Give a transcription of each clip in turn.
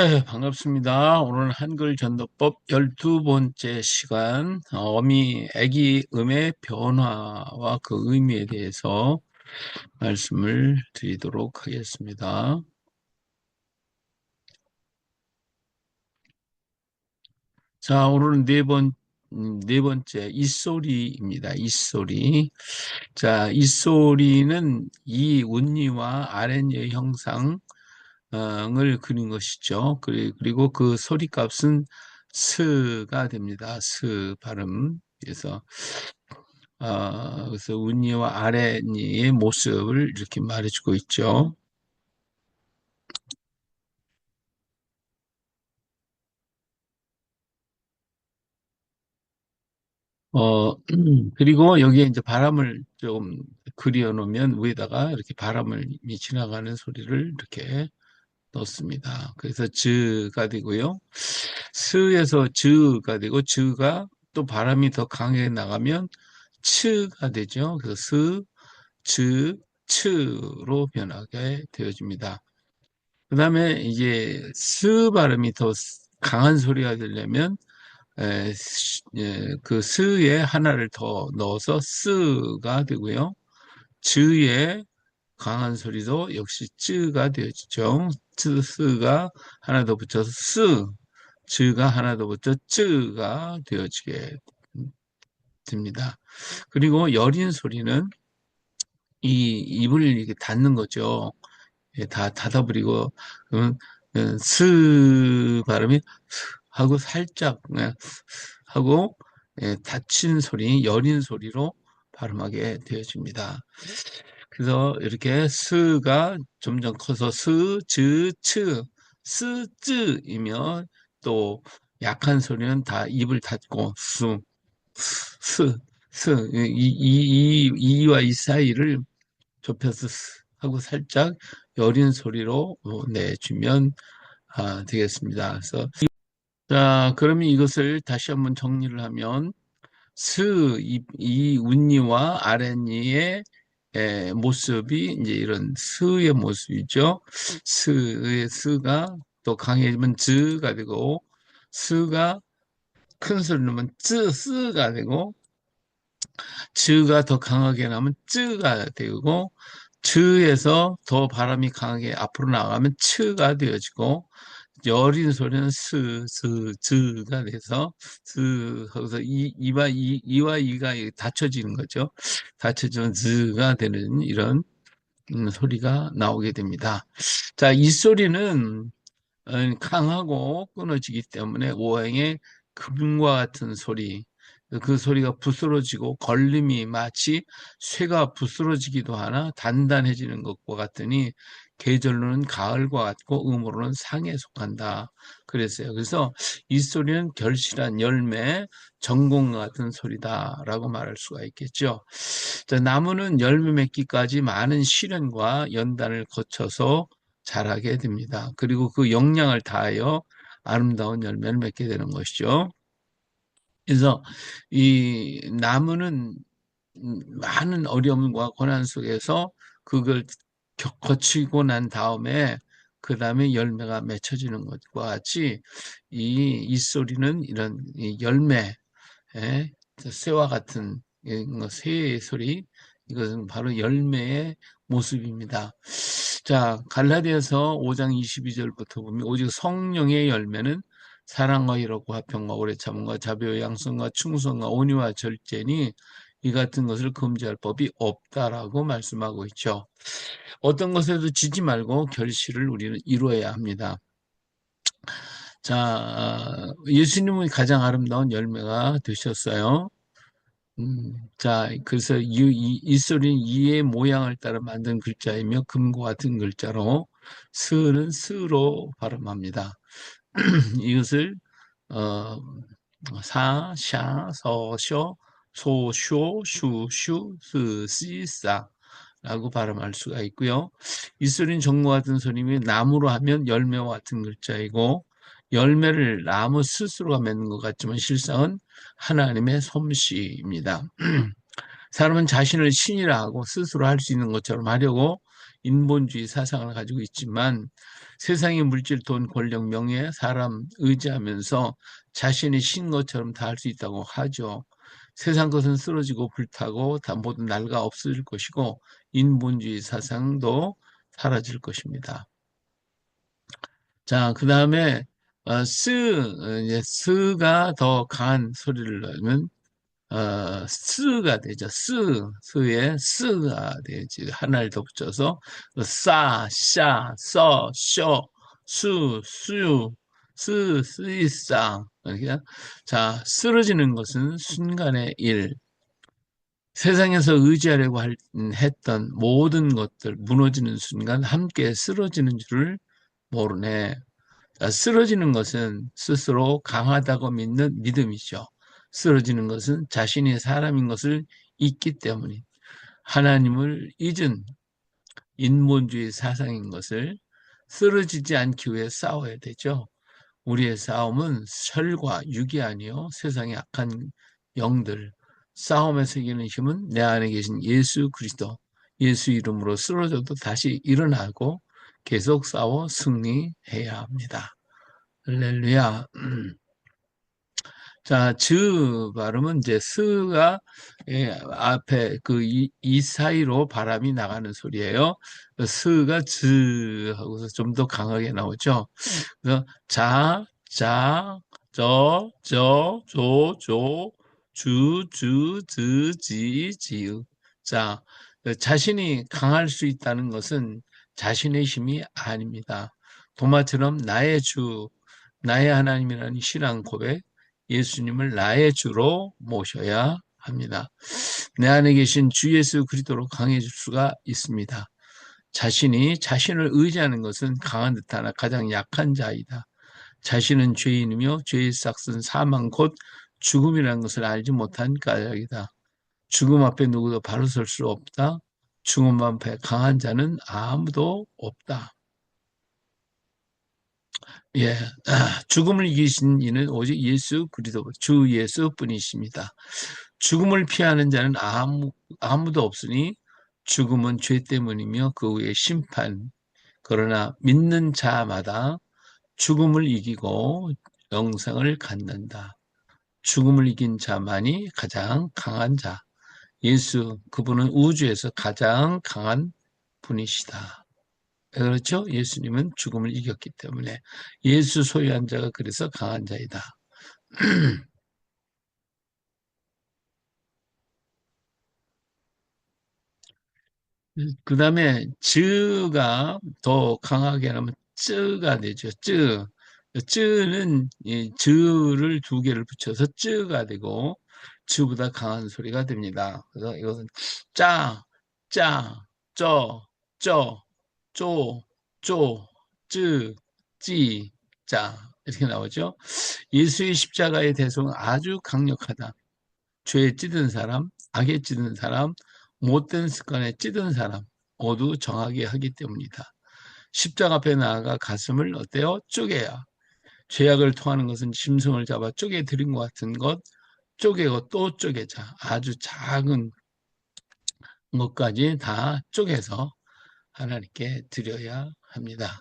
네, 반갑습니다. 오늘은 한글 전도법 12번째 시간, 어미, 애기 음의 변화와 그 의미에 대해서 말씀을 드리도록 하겠습니다. 자, 오늘은 네 번째, 이소리입니다. 이소리. 자, 이소리는 이 운니와 아랫니의 형상, 을 그린 것이죠. 그리고 그 소리값은 스가 됩니다. 스 발음. 그래서 운니와 아랫니의 모습을 이렇게 말해주고 있죠. 그리고 여기에 이제 바람을 좀 그려 놓으면 위에다가 이렇게 바람을 지나가는 소리를 이렇게 넣습니다. 그래서 즈가 되고요. 스에서 즈가 되고 즈가 또 바람이 더 강하게 나가면 츠가 되죠. 그래서 스, 즈, 츠로 변하게 되어집니다. 그 다음에 이제 스 발음이 더 강한 소리가 되려면 그 스에 하나를 더 넣어서 스가 되고요. 즈에 강한 소리도 역시 쯔가 되어지죠. 스가 하나 더 붙여서 스, 즈가 하나 더 붙여 쯔가 되어지게 됩니다. 그리고 여린 소리는 이 입을 이렇게 닫는 거죠. 예, 다 닫아버리고 그러면 스 발음이 하고 살짝 하고 닫힌 소리, 여린 소리로 발음하게 되어집니다. 그래서 이렇게 스가 점점 커서 스, 즈, 츠, 스, 쯔이면 또 약한 소리는 다 입을 닫고 스, 이와 이 사이를 좁혀서 하고 살짝 여린 소리로 내주면 되겠습니다. 그래서 자, 그러면 이것을 다시 한번 정리를 하면 이 운니와 아랫니의 모습이 이제 이런 스의 모습이죠. 스의 스가 또 강해지면 즈가 되고 스가 큰 소리 나면 스가 되고 즈가 더 강하게 나면 쯔가 되고 즈에서 더 바람이 강하게 앞으로 나가면 츠가 되어지고 여린 소리는 즈가 돼서 거기서 이와 이가 닫혀지는 거죠. 닫혀지면 즈가 되는 이런 소리가 나오게 됩니다. 자, 이 소리는 강하고 끊어지기 때문에 오행의 금과 같은 소리, 그 소리가 부스러지고 걸림이 마치 쇠가 부스러지기도 하나 단단해지는 것과 같으니 계절로는 가을과 같고 음으로는 상에 속한다. 그랬어요. 그래서 이 소리는 결실한 열매, 전공과 같은 소리다라고 말할 수가 있겠죠. 자, 나무는 열매 맺기까지 많은 시련과 연단을 거쳐서 자라게 됩니다. 그리고 그 영양을 다하여 아름다운 열매를 맺게 되는 것이죠. 그래서 이 나무는 많은 어려움과 고난 속에서 그걸 거치고 난 다음에 그 다음에 열매가 맺혀지는 것과 같이 이 소리는 이런 열매, 새와 같은 새의 소리, 이것은 바로 열매의 모습입니다. 자, 갈라디아서 5장 22절부터 보면 오직 성령의 열매는 사랑과 희락과 화평과 오래 참음과 자비와 양선과 충성과 온유와 절제니 이 같은 것을 금지할 법이 없다라고 말씀하고 있죠. 어떤 것에도 지지 말고 결실을 우리는 이루어야 합니다. 자, 예수님은 가장 아름다운 열매가 되셨어요. 자, 그래서 이 소리는 이의 모양을 따라 만든 글자이며 금과 같은 글자로 스는 스로 발음합니다. 이것을 어, 사, 샤, 서, 쇼, 소, 쇼, 슈, 슈, 스, 시, 싸 라고 발음할 수가 있고요. 이 소리는 정과 같은 소리면 나무로 하면 열매와 같은 글자이고 열매를 나무 스스로가 맺는 것 같지만 실상은 하나님의 솜씨입니다. 사람은 자신을 신이라 하고 스스로 할 수 있는 것처럼 하려고 인본주의 사상을 가지고 있지만 세상의 물질, 돈, 권력, 명예, 사람 의지하면서 자신이 신 것처럼 다 할 수 있다고 하죠. 세상 것은 쓰러지고 불타고 다 모두 낡아 없어질 것이고 인본주의 사상도 사라질 것입니다. 자, 그 다음에 이제 스가 더 강한 소리를 넣으면 스가 되죠. 스에 스가 되지. 하나를 더 붙여서 싸, 샤, 서, 쇼, 스이싸. 이렇게. 자, 쓰러지는 것은 순간의 일. 세상에서 의지하려고 했던 모든 것들 무너지는 순간 함께 쓰러지는 줄을 모르네. 쓰러지는 것은 스스로 강하다고 믿는 믿음이죠. 쓰러지는 것은 자신이 사람인 것을 잊기 때문에 하나님을 잊은 인본주의 사상인 것을 쓰러지지 않기 위해 싸워야 되죠. 우리의 싸움은 혈과 육이 아니요 세상의 악한 영들. 싸움에서 이기는 힘은 내 안에 계신 예수 그리스도, 예수 이름으로 쓰러져도 다시 일어나고 계속 싸워 승리해야 합니다. 할렐루야. 자, 발음은 이제 스가 앞에 이 사이로 바람이 나가는 소리예요. 스가 하고서 좀 더 강하게 나오죠. 그래서 지읒. 자, 자신이 강할 수 있다는 것은 자신의 힘이 아닙니다. 도마처럼 나의 하나님이라는 신앙 고백, 예수님을 나의 주로 모셔야 합니다. 내 안에 계신 주 예수 그리스도로 강해질 수가 있습니다. 자신이 자신을 의지하는 것은 강한 듯하나 가장 약한 자이다. 자신은 죄인이며 죄의 삭은 사망 곧 죽음이라는 것을 알지 못한 까닭이다. 죽음 앞에 누구도 바로 설 수 없다. 죽음 앞에 강한 자는 아무도 없다. 예, 죽음을 이기신 이는 오직 예수 그리스도 주 예수뿐이십니다. 죽음을 피하는 자는 아무도 없으니 죽음은 죄 때문이며 그 후에 심판. 그러나 믿는 자마다 죽음을 이기고 영생을 갖는다. 죽음을 이긴 자만이 가장 강한 자. 예수, 그분은 우주에서 가장 강한 분이시다. 그렇죠? 예수님은 죽음을 이겼기 때문에 예수 소유한 자가 그래서 강한 자이다. 그 다음에 즈가 더 강하게 하면 쯔가 되죠. 쯔는 이 즈를 두 개를 붙여서 쯔가 되고 즈보다 강한 소리가 됩니다. 그래서 이것은 짜, 짜, 쩌, 쪼, 쯔, 찌, 짜 이렇게 나오죠. 예수의 십자가의 대성은 아주 강력하다. 죄에 찌든 사람, 악에 찌든 사람, 못된 습관에 찌든 사람 모두 정하게 하기 때문이다. 십자가 앞에 나아가 가슴을 어때요? 쪼개야. 죄악을 통하는 것은 짐승을 잡아 쪼개 드린 것 같은 것 쪼개고 또 쪼개자. 아주 작은 것까지 다 쪼개서 하나님께 드려야 합니다.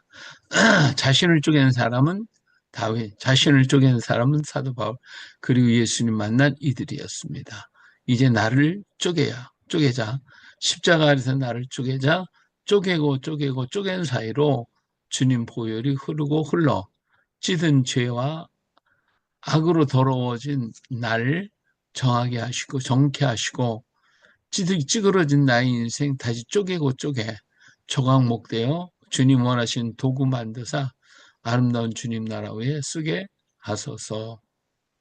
자신을 쪼개는 사람은 다윗, 자신을 쪼개는 사람은 사도 바울, 그리고 예수님 만난 이들이었습니다. 이제 나를 쪼개자. 십자가 아래서 나를 쪼개고 쪼갠 사이로 주님 보혈이 흐르고 흘러 찌든 죄와 악으로 더러워진 나를 정하게 하시고 정케 하시고 찌그러진 나의 인생 다시 쪼개 조각목되어 주님 원하신 도구 만드사 아름다운 주님 나라 위에 쓰게 하소서.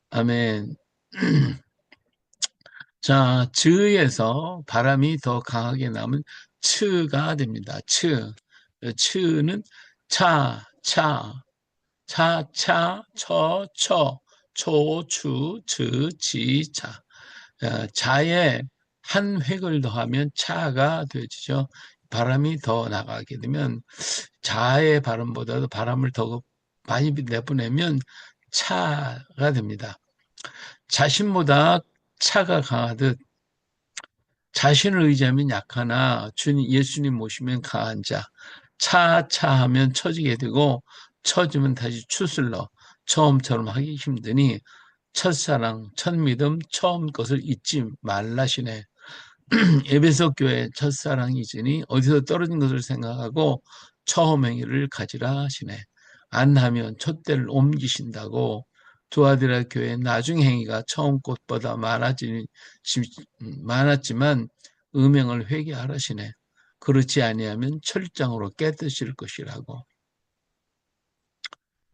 아멘. 자, 즈에서 바람이 더 강하게 나면 츠가 됩니다. 츠는 초, 추, 지, 자. 자에 한 획을 더하면 차가 되죠. 바람이 더 나가게 되면 자의 발음보다도 바람을 더 많이 내보내면 차가 됩니다. 자신보다 차가 강하듯 자신을 의지하면 약하나 예수님 모시면 강한 자. 차차하면 처지게 되고 처지면 다시 추슬러 처음처럼 하기 힘드니 첫사랑, 첫믿음, 처음 것을 잊지 말라시네. 에베소 교회 첫사랑이지니 어디서 떨어진 것을 생각하고 처음 행위를 가지라 하시네. 안 하면 촛대를 옮기신다고. 두아디라 교회 나중 행위가 처음 것보다 많았지만 음행을 회개하라시네. 그렇지 아니하면 철장으로 깨뜨실 것이라고.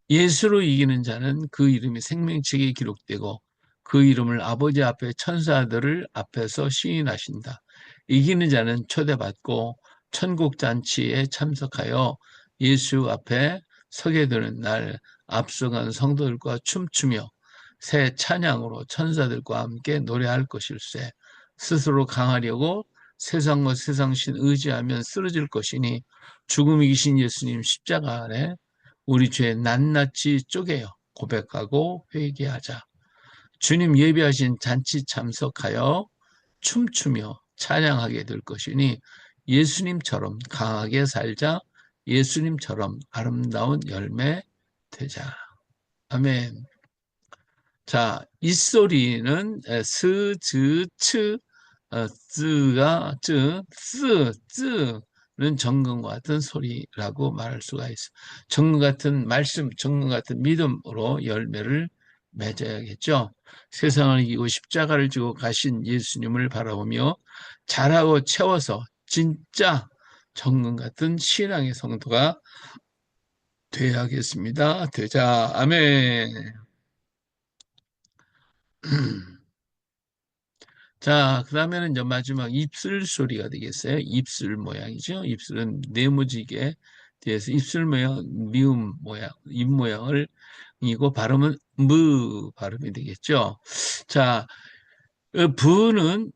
예수로 이기는 자는 그 이름이 생명책에 기록되고 그 이름을 아버지 앞에 천사들을 앞에서 시인하신다. 이기는 자는 초대받고 천국 잔치에 참석하여 예수 앞에 서게 되는 날 앞서간 성도들과 춤추며 새 찬양으로 천사들과 함께 노래할 것일세. 스스로 강하려고 세상과 세상신 의지하면 쓰러질 것이니 죽음이 이신 예수님 십자가 아래 우리 죄 낱낱이 쪼개어 고백하고 회개하자. 주님 예비하신 잔치 참석하여 춤추며 찬양하게 될 것이니 예수님처럼 강하게 살자. 예수님처럼 아름다운 열매 되자. 아멘. 자, 이 소리는 스, 즈, 츠, 즈가 쯔, 쯔는 정금과 같은 소리라고 말할 수가 있어. 정금 같은 말씀, 정금 같은 믿음으로 열매를 맺어야겠죠. 세상을 이기고 십자가를 지고 가신 예수님을 바라보며 잘하고 채워서 진짜 정금 같은 신앙의 성도가 되어야겠습니다. 되자. 아멘. 자, 그 다음에는 이제 마지막 입술 소리가 되겠어요. 입술 모양이죠. 입술은 네모지게 뒤에서 입술 모양, 미음 모양, 입 모양을 이고 발음은 무 발음이 되겠죠. 자, 부는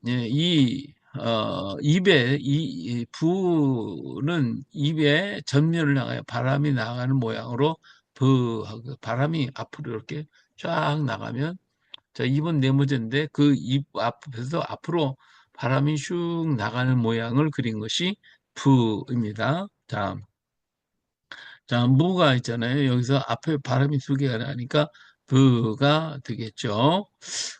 입에 부는 입에 전면을 향하여 바람이 나가는 모양으로 하고 바람이 앞으로 이렇게 쫙 나가면 자, 입은 네모제인데 그 입 앞에서 앞으로 바람이 슉 나가는 모양을 그린 것이 부입니다. 자, 무가 있잖아요. 여기서 앞에 바람이 두 개가 나니까 부가 되겠죠.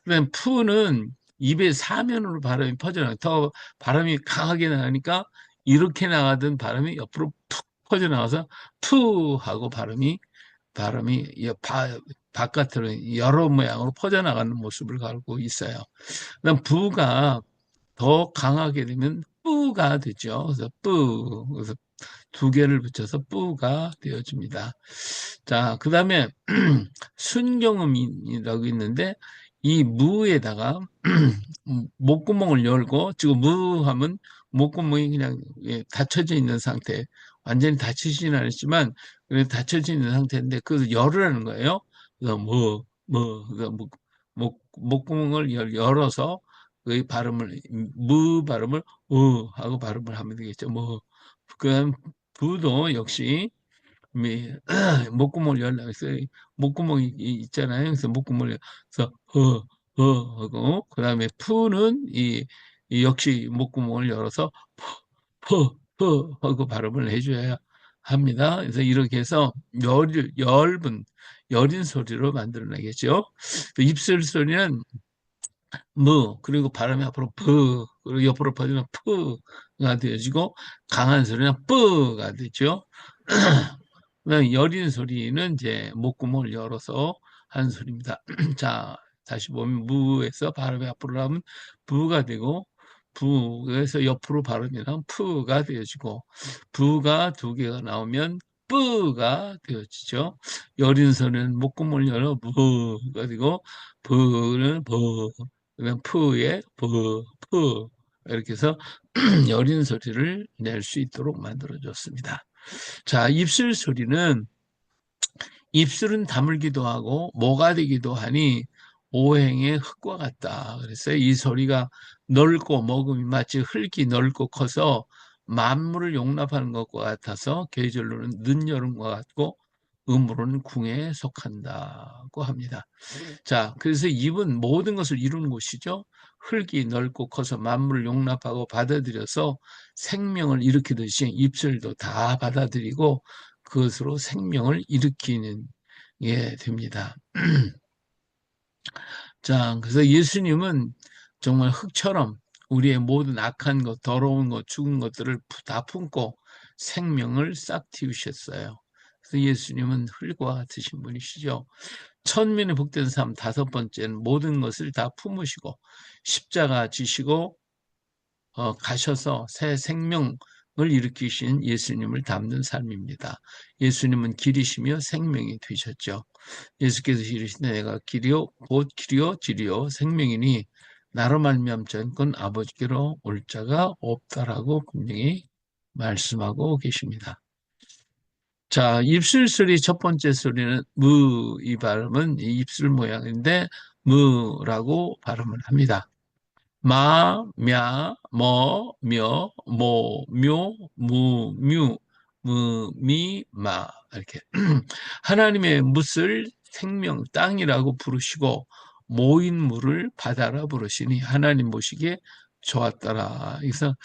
그다음 푸는 입의 사면으로 바람이 퍼져나가요. 더 바람이 강하게 나가니까 이렇게 나가던 바람이 옆으로 푹 퍼져나가서 푸 하고 바람이 바깥으로 여러 모양으로 퍼져나가는 모습을 갖고 있어요. 그다음 부가 더 강하게 되면 뿌가 되죠. 그래서 그래서 두 개를 붙여서 뿌가 되어집니다. 자, 그 다음에 순경음이라고 있는데 이 무에다가 목구멍을 열고 지금 무하면 목구멍이 그냥 닫혀져 있는 상태 완전히 닫히지는 않았지만 닫혀져 있는 상태인데 그래서 열으라는 거예요. 그래서 그래서 목구멍을 열어서 그 발음을 무 발음을 하고 발음을 하면 되겠죠. 그다음 부도 역시 목구멍을 열라 그래서 목구멍이 있잖아요. 그래서 목구멍을 그래서 하고 그다음에 푸는 이 역시 목구멍을 열어서 하고 발음을 해줘야 합니다. 그래서 이렇게 해서 여린 소리로 만들어내겠죠. 입술 소리는 그리고 발음이 앞으로 그리고 옆으로 퍼지면 푸가 되어지고 강한 소리는 뿌가 되죠. 그다음에 여린 소리는 이제 목구멍을 열어서 하는 소리입니다. 자, 다시 보면 무에서 발음이 앞으로 나오면 부가 되고 부에서 옆으로 발음이 나오면 푸가 되어지고 부가 두 개가 나오면 뿌가 되어지죠. 여린 소리는 목구멍을 열어 부가 되고 부는 그다음 푸의 푸 이렇게 해서 여린 소리를 낼 수 있도록 만들어줬습니다. 자, 입술 소리는 입술은 다물기도 하고 모가 되기도 하니 오행의 흙과 같다. 그래서 이 소리가 넓고 먹음이 마치 흙이 넓고 커서 만물을 용납하는 것과 같아서 계절로는 늦여름과 같고 음으로는 궁에 속한다고 합니다. 자, 그래서 입은 모든 것을 이루는 곳이죠. 흙이 넓고 커서 만물을 용납하고 받아들여서 생명을 일으키듯이 입술도 다 받아들이고 그것으로 생명을 일으키는 게 됩니다. 자, 그래서 예수님은 정말 흙처럼 우리의 모든 악한 것, 더러운 것, 죽은 것들을 다 품고 생명을 싹 틔우셨어요. 그래서 예수님은 흙과 같으신 분이시죠. 천민의 복된 삶 다섯 번째는 모든 것을 다 품으시고 십자가 지시고 가셔서 새 생명을 일으키신 예수님을 담는 삶입니다. 예수님은 길이시며 생명이 되셨죠. 예수께서 이르시되 내가 길이요 곧 길이요 진리요 생명이니 나로 말미암지 않고는 아버지께로 올 자가 없다라고 분명히 말씀하고 계십니다. 자, 입술 소리 첫 번째 소리는 무, 이 발음은 이 입술 모양인데 무라고 발음을 합니다. 마, 며, 뭐, 며, 모, 묘, 무, 뮤, 무, 미, 마 이렇게 하나님의 뭇을 생명, 땅이라고 부르시고 모인 물을 바다라 부르시니 하나님 보시기에 좋았더라. 그래서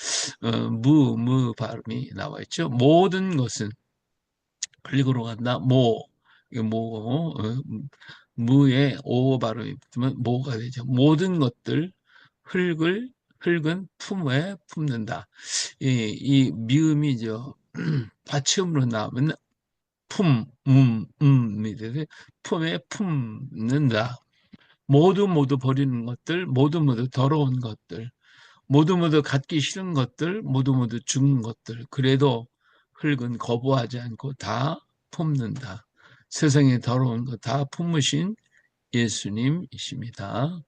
무 발음이 나와 있죠. 모든 것은 글리고로 간다. 무에 오 발음이 붙으면 모가 되죠. 모든 것들 흙은 품에 품는다. 이 미음이죠. 받침으로 나오면 이 되지. 품에 품는다. 모두 버리는 것들, 모두 더러운 것들, 모두 갖기 싫은 것들, 모두 죽은 것들. 그래도 흙은 거부하지 않고 다 품는다. 세상에 더러운 거 다 품으신 예수님이십니다.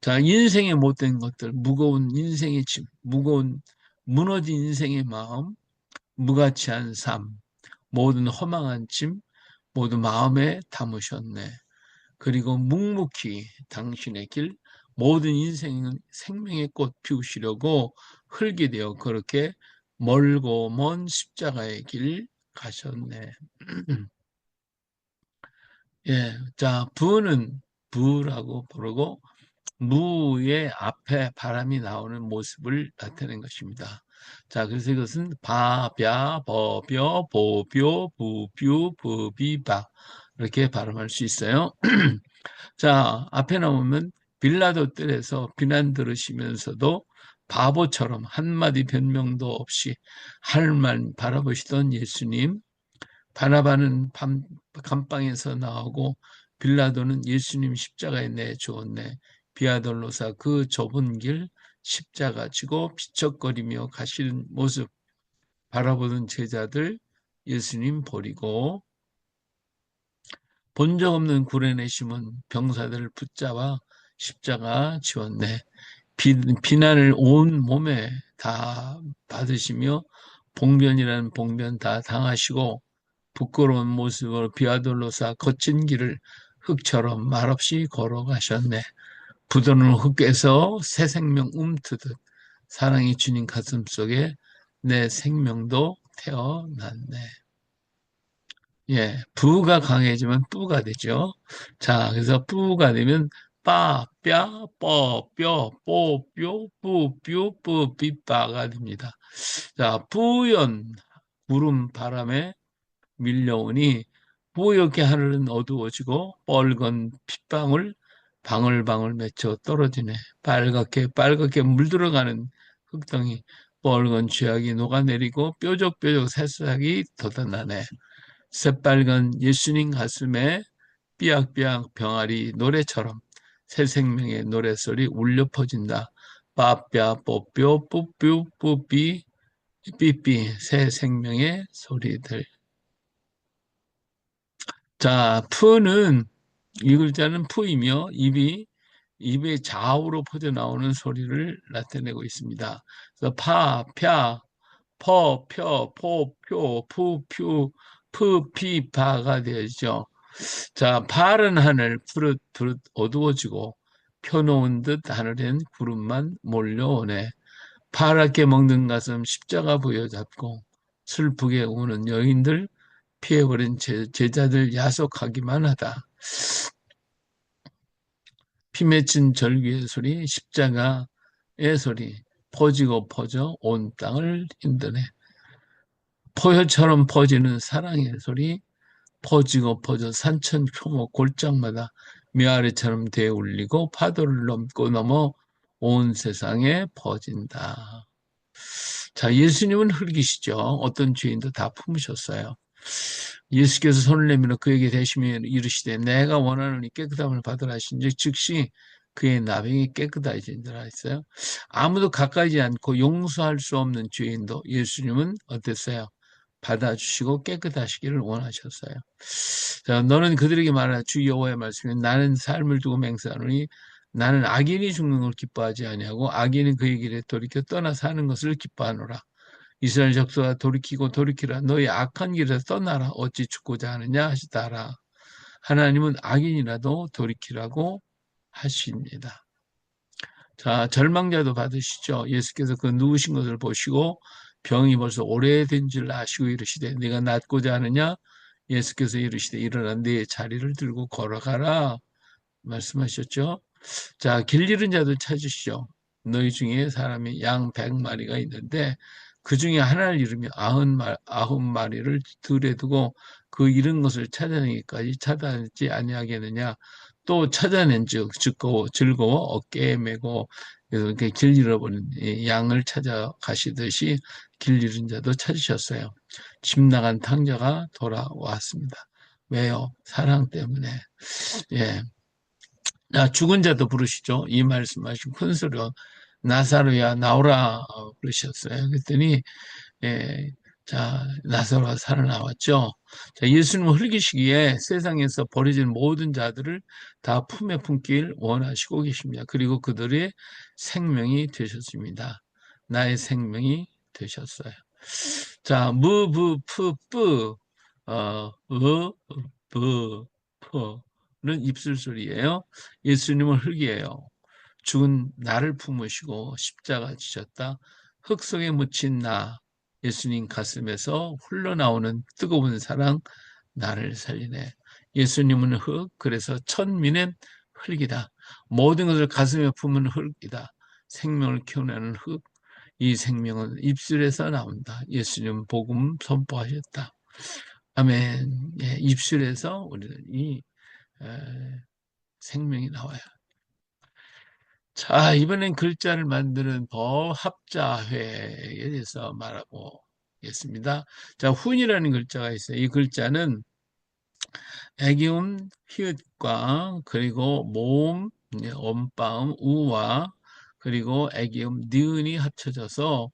자, 인생의 못된 것들, 무거운 인생의 짐, 무너진 인생의 마음, 무가치한 삶, 모든 허망한 짐, 모두 마음에 담으셨네. 그리고 묵묵히 당신의 길, 모든 인생은 생명의 꽃 피우시려고 흙이 되어 그렇게 멀고 먼 십자가의 길 가셨네. 예, 자, 부라고 부르고 무의 앞에 바람이 나오는 모습을 나타낸 것입니다. 자, 그래서 이것은 바벼, 버벼, 보벼, 부뷰, 부비바 이렇게 발음할 수 있어요. 자, 앞에 나오면 빌라도 뜰에서 비난 들으시면서도 바보처럼 한마디 변명도 없이 하늘만 바라보시던 예수님, 바나바는 감방에서 나오고 빌라도는 예수님 십자가에 내주었네. 비아돌로사 그 좁은 길 십자가 지고 비척거리며 가시는 모습 바라보던 제자들 예수님 버리고 본 적 없는 구레네 심은 병사들을 붙잡아 십자가 지웠네. 비난을 온 몸에 다 받으시며 봉변이라는 봉변 다 당하시고 부끄러운 모습으로 비아돌로사 거친 길을 흙처럼 말없이 걸어가셨네. 부드러운 흙에서 새 생명 움트듯 사랑이 주님 가슴속에 내 생명도 태어났네. 예, 부가 강해지면 뿌가 되죠. 자, 그래서 뿌가 되면 빠, 뼈, 뻐, 뼈, 뽀, 뼈, 뿌, 뾰, 뿌, 삐빠가 됩니다. 자, 뿌연 구름 바람에 밀려오니 뿌옇게 하늘은 어두워지고 뻘건 핏방울 방울방울 맺혀 떨어지네. 빨갛게 물들어가는 흙덩이 뻘건 쥐약이 녹아내리고 뾰족뾰족 새싹이 돋아나네. 새빨간 예수님 가슴에 삐약삐약 병아리 노래처럼 새 생명의 노래소리 울려 퍼진다. 빠삐야 뽀뾰 뿌뾰 뿌삐 삐삐 새 생명의 소리들. 자, 푸는 이 글자는 푸이며 입의 좌우로 퍼져 나오는 소리를 나타내고 있습니다. 그래서 파, 펴, 퍼, 펴, 포, 표, 푸, 퓨, 푸, 피, 파가 되죠. 자, 파른 하늘 푸릇푸릇 어두워지고 펴놓은 듯 하늘엔 구름만 몰려오네. 파랗게 먹는 가슴 십자가 부여잡고 슬프게 우는 여인들 피해버린 제자들 야속하기만 하다. 피 맺힌 절규의 소리, 십자가의 소리, 퍼지고 퍼져 온 땅을 흔드네. 포효처럼 퍼지는 사랑의 소리, 퍼지고 퍼져 산천 초목 골짜기마다 메아리처럼 되울리고 파도를 넘고 넘어 온 세상에 퍼진다. 자, 예수님은 흙이시죠. 어떤 죄인도 다 품으셨어요. 예수께서 손을 내밀어 그에게 대시며 이르시되 내가 원하노니 깨끗함을 받으라 하신즉 즉시 그의 나병이 깨끗해진다 했어요. 아무도 가까이지 않고 용서할 수 없는 죄인도 예수님은 어땠어요? 받아주시고 깨끗하시기를 원하셨어요. 자, 너는 그들에게 말하라. 주 여호와의 말씀에 나는 삶을 두고 맹세하노니 나는 악인이 죽는 걸 기뻐하지 아니하고 악인은 그의 길에 돌이켜 떠나 사는 것을 기뻐하노라. 이스라엘 적수가 돌이키고 돌이키라. 너희 악한 길에서 떠나라. 어찌 죽고자 하느냐 하시다라. 하나님은 악인이라도 돌이키라고 하십니다. 자, 절망자도 받으시죠. 예수께서 그 누우신 것을 보시고 병이 벌써 오래된 줄 아시고 이르시되 네가 낫고자 하느냐? 예수께서 이르시되 일어나 네 자리를 들고 걸어가라 말씀하셨죠. 자, 길 잃은 자도 찾으시죠. 너희 중에 사람이 양 100마리가 있는데 그 중에 하나를 잃으면 90마리를 들에 두고 그 잃은 것을 찾아내기까지 찾아내지 아니하겠느냐. 또 찾아낸 즉 즐거워 어깨에 메고 이렇게 길 잃어버린 양을 찾아가시듯이 길 잃은 자도 찾으셨어요. 집 나간 탕자가 돌아왔습니다. 왜요? 사랑 때문에. 예. 죽은 자도 부르시죠. 이 말씀하신 큰 소리로 나사로야 나오라 그러셨어요. 그랬더니 예, 자 나사로가 살아나왔죠. 자, 예수님은 흘기시기에 세상에서 버려진 모든 자들을 다 품에 품길 원하시고 계십니다. 그리고 그들의 생명이 되셨습니다. 나의 생명이 되셨어요. 자, 무, 부, 푸, 뿌, 부, 푸는 입술 소리예요. 예수님은 흙이에요. 죽은 나를 품으시고 십자가 지셨다. 흙 속에 묻힌 나, 예수님 가슴에서 흘러나오는 뜨거운 사랑, 나를 살리네. 예수님은 흙, 그래서 천민은 흙이다. 모든 것을 가슴에 품은 흙이다. 생명을 키워내는 흙, 이 생명은 입술에서 나온다. 예수님 복음 선포하셨다. 아멘. 예, 입술에서 우리는 이 생명이 나와요. 자, 이번엔 글자를 만드는 법합자회에 대해서 말하고겠습니다. 자, 훈이라는 글자가 있어요. 이 글자는 애기음, 히읗과 그리고 모음, 엄바음, 우와 그리고 애기음, 니은이 합쳐져서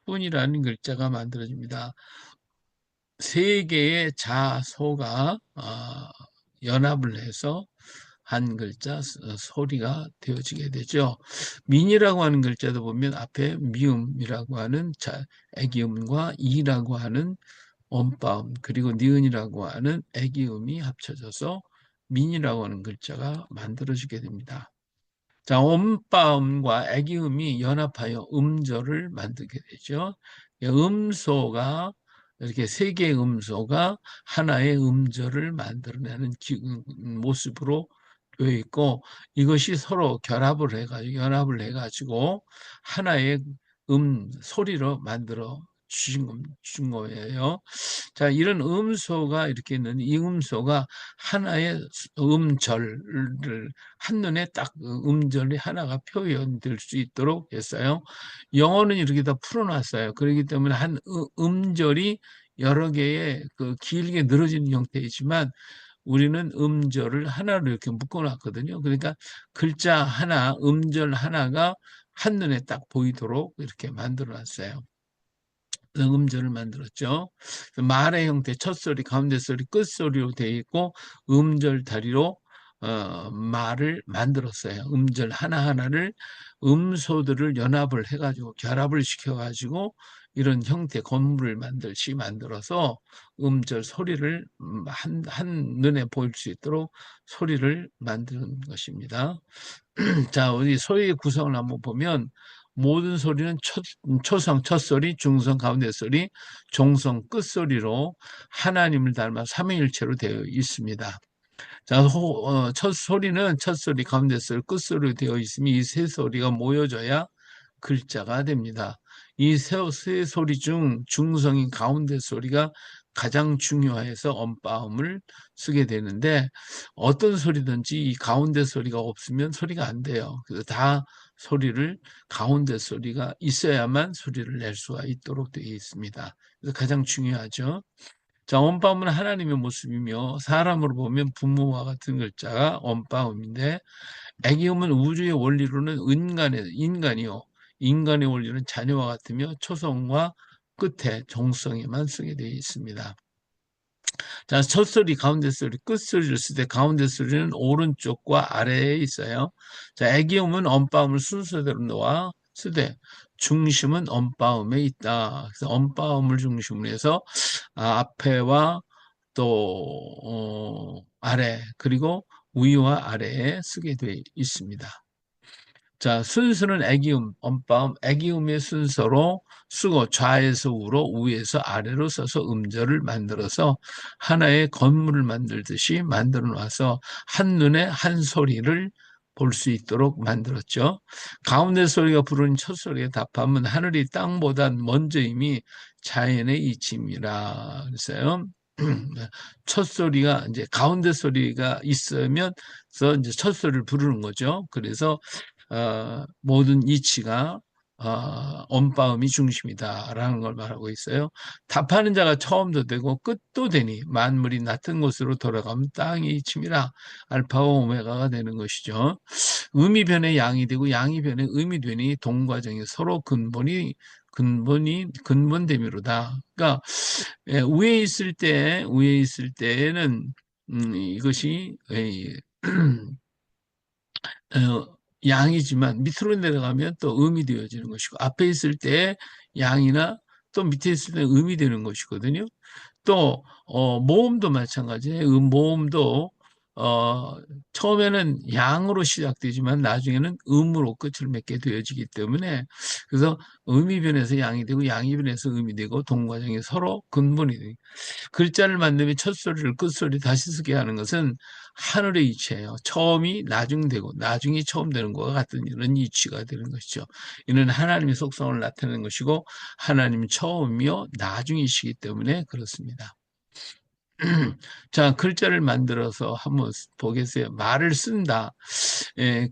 훈이라는 글자가 만들어집니다. 세 개의 자소가 연합을 해서 한 글자 소리가 되어지게 되죠. 민이라고 하는 글자도 보면 앞에 미음이라고 하는 애기음과 이라고 하는 엄바음 그리고 니은이라고 하는 애기음이 합쳐져서 민이라고 하는 글자가 만들어지게 됩니다. 자, 엄바음과 애기음이 연합하여 음절을 만들게 되죠. 음소가 이렇게 세 개의 음소가 하나의 음절을 만들어내는 모습으로 되어 있고 이것이 서로 결합을 해가지고 연합을 해가지고 하나의 소리로 만들어 주신 거예요. 자, 이런 음소가 이렇게 있는 이 음소가 하나의 음절을 한눈에 딱 음절이 하나가 표현될 수 있도록 했어요. 영어는 이렇게 다 풀어놨어요. 그렇기 때문에 한 음절이 여러 개의 길게 늘어지는 형태이지만 우리는 음절을 하나로 이렇게 묶어놨거든요. 그러니까 글자 하나, 음절 하나가 한눈에 딱 보이도록 이렇게 만들어놨어요. 음절을 만들었죠. 말의 형태, 첫 소리, 가운데 소리, 끝 소리로 되어 있고 음절 다리로 말을 만들었어요. 음절 하나하나를 음소들을 연합을 해가지고 결합을 시켜가지고 이런 형태 건물을 만들어서 음절 소리를 한 눈에 보일 수 있도록 소리를 만드는 것입니다. 자, 우리 소리의 구성을 한번 보면 모든 소리는 초성, 첫소리, 중성, 가운데 소리, 종성, 끝소리로 하나님을 닮아 삼위일체로 되어 있습니다. 자, 첫 소리는 첫 소리, 가운데 소리, 끝 소리로 되어 있으면 이 세 소리가 모여져야 글자가 됩니다. 이 세 소리 중 중성인 가운데 소리가 가장 중요해서 엄빠음을 쓰게 되는데 어떤 소리든지 이 가운데 소리가 없으면 소리가 안 돼요. 그래서 다 소리를 가운데 소리가 있어야만 소리를 낼 수가 있도록 되어 있습니다. 그래서 가장 중요하죠. 자, 엄빠음은 하나님의 모습이며 사람으로 보면 부모와 같은 글자가 엄빠음인데 애기음은 우주의 원리로는 인간이요. 인간의 원리는 자녀와 같으며 초성과 끝에 정성에만 쓰게 되어 있습니다. 자, 첫 소리, 가운데 소리, 끝 소리를 쓸 때 가운데 소리는 오른쪽과 아래에 있어요. 자, 애기음은 엄빠음을 순서대로 놓아 쓰되 중심은 엄빠음에 있다. 그래서 엄빠음을 중심으로 해서 앞에와 또 아래 그리고 위와 아래에 쓰게 되어 있습니다. 자, 순서는 애기음, 엄빠음, 애기음의 순서로 쓰고 좌에서 우로, 우에서 아래로 써서 음절을 만들어서 하나의 건물을 만들듯이 만들어 놔서 한눈에 한 소리를 볼 수 있도록 만들었죠. 가운데 소리가 부르는 첫 소리의 답함은 하늘이 땅보다 먼저임이 자연의 이치입니다. 그래서요. 첫 소리가 이제 가운데 소리가 있으면 이제 첫 소리를 부르는 거죠. 그래서 모든 이치가 언빠음이 중심이다라는 걸 말하고 있어요. 답하는 자가 처음도 되고 끝도 되니 만물이 낮은 곳으로 돌아가면 땅이 이치미라. 알파와 오메가가 되는 것이죠. 음이 변해 양이 되고 양이 변해 음이 되니 동과정이 서로 근본됨이로다. 그러니까 위에 있을 때에는 이것이 양이지만 밑으로 내려가면 또 음이 되어지는 것이고 앞에 있을 때 양이나 또 밑에 있을 때 음이 되는 것이거든요. 또 모음도 마찬가지예요. 모음도 처음에는 양으로 시작되지만 나중에는 음으로 끝을 맺게 되어지기 때문에 그래서 음이 변해서 양이 되고 양이 변해서 음이 되고 동과정이 서로 근본이 돼요. 글자를 만들면 첫소리를 끝소리 다시 쓰게 하는 것은 하늘의 이치예요. 처음이 나중되고 나중이 처음 되는 것과 같은 이런 이치가 되는 것이죠. 이는 하나님의 속성을 나타내는 것이고 하나님은 처음이요 나중이시기 때문에 그렇습니다. 자, 글자를 만들어서 한번 보겠어요. 말을 쓴다.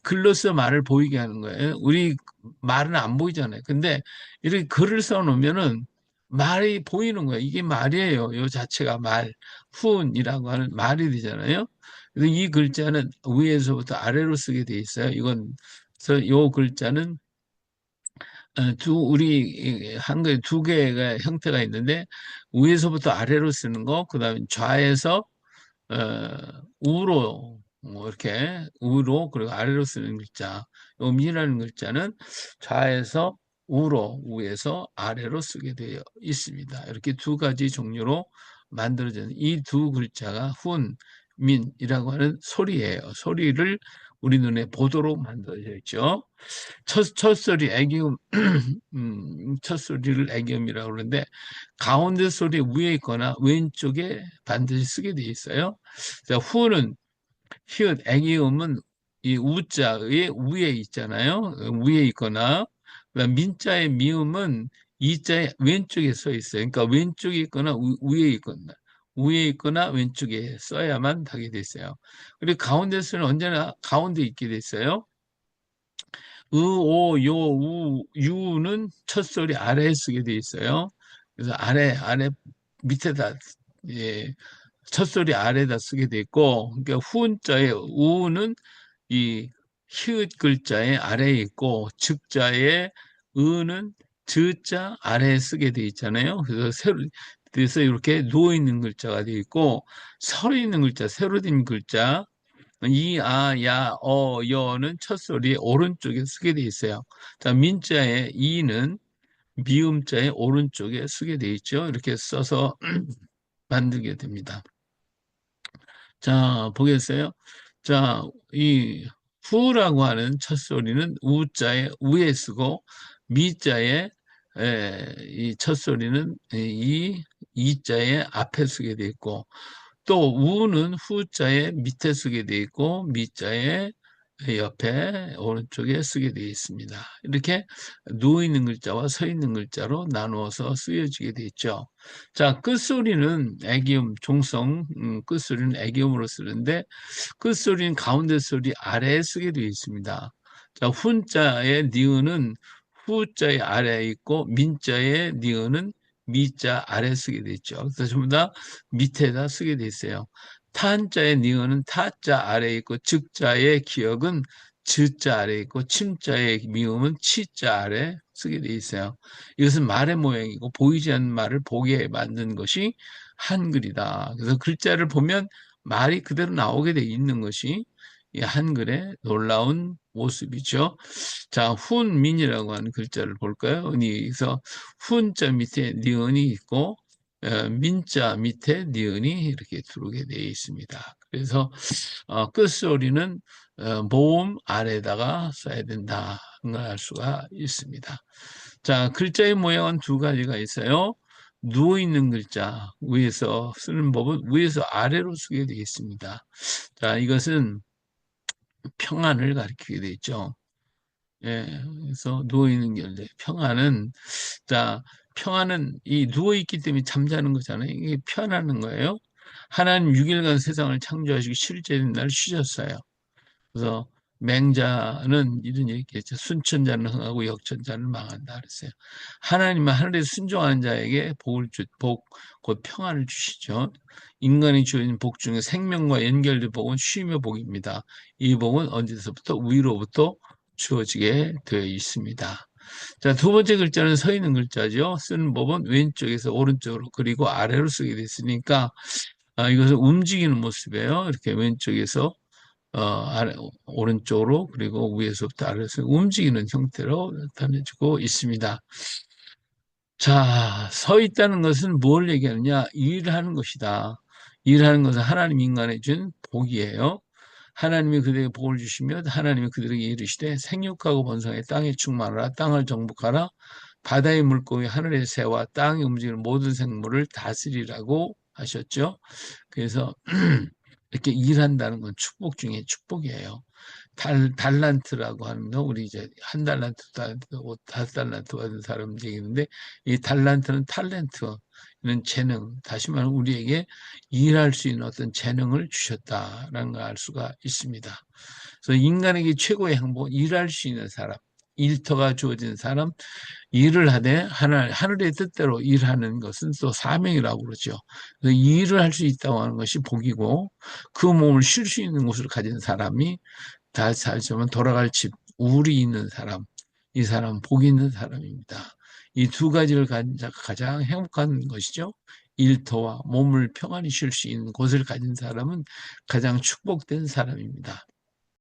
글로써 말을 보이게 하는 거예요. 우리 말은 안 보이잖아요. 근데 이렇게 글을 써놓으면은 말이 보이는 거예요. 이게 말이에요. 요 자체가 말, 훈이라고 하는 말이 되잖아요. 그래서 이 글자는 위에서부터 아래로 쓰게 돼 있어요. 그래서 요 글자는 우리 한글 두 개가 형태가 있는데 위에서부터 아래로 쓰는 거, 그다음에 좌에서 어, 우로 뭐 이렇게 우로 그리고 아래로 쓰는 글자. 음이라는 글자는 좌에서 우로 위에서 아래로 쓰게 되어 있습니다. 이렇게 두 가지 종류로 만들어진 이 두 글자가 훈, 민이라고 하는 소리예요. 소리를 우리 눈에 보도록 만들어져 있죠. 첫 소리 애기음, 첫 소리를 애기음이라고 그러는데 가운데 소리 위에 있거나 왼쪽에 반드시 쓰게 돼 있어요. 자, 후는 히읗 애기음은 이 우자의 위에 있잖아요. 위에 있거나 그다음 민자의 미음은 이자의 왼쪽에 써 있어요. 그러니까 왼쪽에 있거나 위에 있거나 왼쪽에 써야만 하게 돼 있어요. 그리고 가운데 소리는 언제나 가운데 있게 돼 있어요. 오, 요, 유는 첫 소리 아래에 쓰게 돼 있어요. 그래서 아래 밑에다 예, 첫 소리 아래에다 쓰게 돼 있고, 그러니까 후자의 우는 이 히읗 글자의 아래에 있고, 즉자의 의는 즉자 아래에 쓰게 돼 있잖아요. 그래서 이렇게 누워 있는 글자가 돼 있고, 서로 있는 글자, 세로 된 글자, 이, 아, 야, 여는 첫 소리 오른쪽에 쓰게 돼 있어요. 자, 민자의 이는 미음자의 오른쪽에 쓰게 돼 있죠. 이렇게 써서 만들게 됩니다. 자, 보겠어요? 자, 이 후라고 하는 첫 소리는 우자의 우에 쓰고 미자의 이 첫 소리는 이 이자의 앞에 쓰게 돼 있고 또 우는 후자의 밑에 쓰게 되어 있고 미자의 옆에 오른쪽에 쓰게 되어 있습니다. 이렇게 누워있는 글자와 서 있는 글자로 나누어서 쓰여지게 되어 있죠. 자, 끝소리는 애기음, 종성, 끝소리는 애기음으로 쓰는데 끝소리는 가운데 소리 아래에 쓰게 되어 있습니다. 자, 훈자의 니은은 후자의 아래에 있고 민자의 니은은 미자 아래 쓰게 돼 있죠. 그래서 전부 다 밑에다 쓰게 돼 있어요. 탄자의 니은은 타자 아래에 있고 즉자의 기억은 즈자 아래에 있고 침자의 미음은 치자 아래 쓰게 돼 있어요. 이것은 말의 모양이고 보이지 않는 말을 보게 만든 것이 한글이다. 그래서 글자를 보면 말이 그대로 나오게 돼 있는 것이 이 한글의 놀라운 모습이죠. 자, 훈민이라고 하는 글자를 볼까요? 그래서 훈자 밑에 니은이 있고 민자 밑에 니은이 이렇게 들어오게 되어 있습니다. 그래서 끝소리는 모음 아래다가 써야 된다. 알 수가 있습니다. 자, 글자의 모양은 두 가지가 있어요. 누워있는 글자, 위에서 쓰는 법은 위에서 아래로 쓰게 되겠습니다. 자, 이것은 평안을 가리키게 되어 있죠. 예, 그래서 누워있는 게 평안은, 자, 평안은 이 누워있기 때문에 잠자는 거잖아요. 이게 편안한 거예요. 하나님 6일간 세상을 창조하시고 실제된 날 쉬셨어요. 그래서 맹자는 이런 얘기했죠. 순천자는 흥하고 역천자는 망한다 그랬어요. 하나님은 하늘에 순종하는 자에게 곧 평안을 주시죠. 인간이 주어진 복 중에 생명과 연결된 복은 쉼의 복입니다. 이 복은 언제서부터 위로부터 주어지게 되어 있습니다. 자, 두 번째 글자는 서 있는 글자죠. 쓰는 법은 왼쪽에서 오른쪽으로 그리고 아래로 쓰게 됐으니까 이것은 움직이는 모습이에요. 이렇게 왼쪽에서 오른쪽으로 그리고 위에서부터 아래로 움직이는 형태로 나타내주고 있습니다. 자, 서 있다는 것은 뭘 얘기하느냐? 일하는 것이다. 일하는 것은 하나님 인간에 준 복이에요. 하나님이 그들에게 복을 주시며 하나님이 그들에게 이르시되 생육하고 번성해 땅에 충만하라 땅을 정복하라 바다의 물고기 하늘의 새와 땅에 움직이는 모든 생물을 다스리라고 하셨죠. 그래서 이렇게 일한다는 건 축복 중에 축복이에요. 달란트라고 하는 거 우리 이제 한 달란트, 다섯 달란트 받은 사람 얘기인데 이 달란트는 탤런트, 이런 재능, 다시 말하면 우리에게 일할 수 있는 어떤 재능을 주셨다라는 걸 알 수가 있습니다. 그래서 인간에게 최고의 행복은 일할 수 있는 사람, 일터가 주어진 사람, 일을 하되 하늘의 뜻대로 일하는 것은 또 사명이라고 그러죠. 그래서 일을 할 수 있다고 하는 것이 복이고 그 몸을 쉴 수 있는 곳을 가진 사람이 다 살지만 돌아갈 집, 우울이 있는 사람, 이 사람은 복이 있는 사람입니다. 이 두 가지를 가진 자가 가장 행복한 것이죠. 일터와 몸을 평안히 쉴 수 있는 곳을 가진 사람은 가장 축복된 사람입니다.